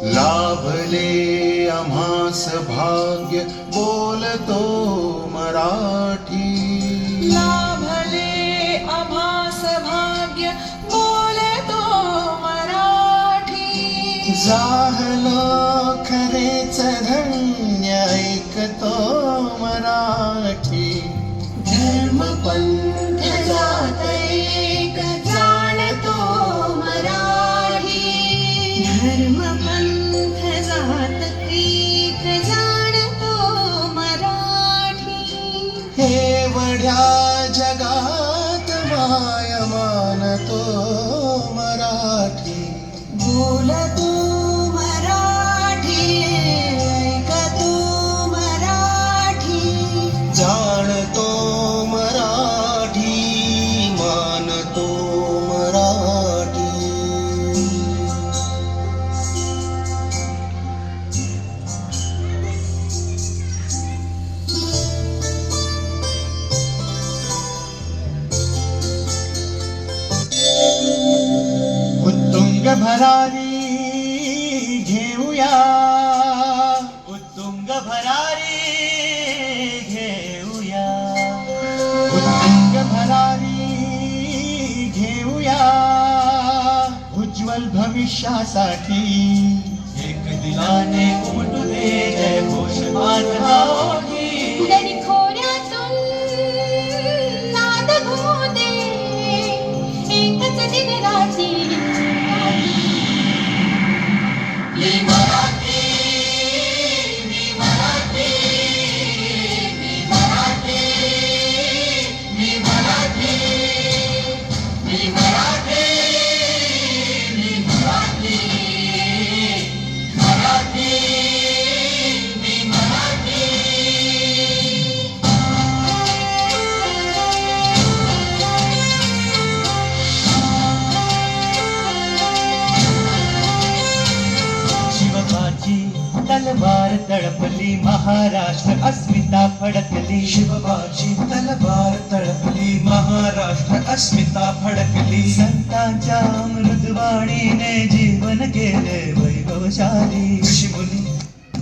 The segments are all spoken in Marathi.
लाभले आम्हास भाग्य बोलतो मराठी. लाभले आम्हास भाग्य बोलतो मराठी. जाहलो खरेच धन्य ऐकतो मराठी. धर्म पंथ जात एक जाणतो मराठी. धर्म पंथ जात एक जाणतो मराठी. एवढ्या जगात माय मानतो मराठी. बोलतो मराठी, ऐकतो मराठी. जाणतो मराठी, मानतो मराठी. उत्तुंग भरारी घेऊया, उत्तुंग भरारी घेऊया. उत्तुंग भरारी घेऊया. उज्ज्वल भविष्यासाठी एक दिलाने उमटू दे जय घोष माझा ओठी. दरी खोऱ्यातून नाद घुमू दे, एकच दिन रात्री. मी मराठी, मी मराठी, मी मराठी, मी मराठी, मी मराठी, मी मराठी, मराठी, मी मराठी. शिवबाची तलवार तळपली, महाराष्ट्र अस्मिता फडकली. शिवबाची तलवार तळपली, महाराष्ट्र अस्मिता फडकली. संतांच्या मृदवाणीने जीवन केले वैभवशाली. ऋषिमुनी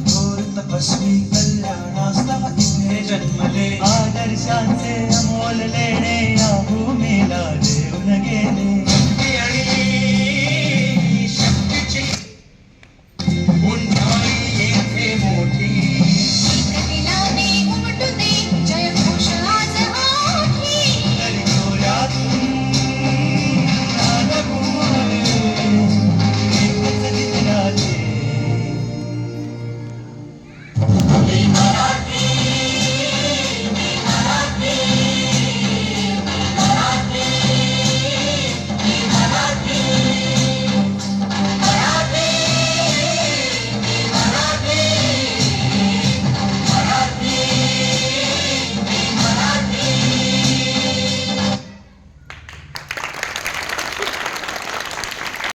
थोर तपस्वी कल्याणास्तव इथे जन्मले. आदर्शांचे अमोल लेणे या भुवनात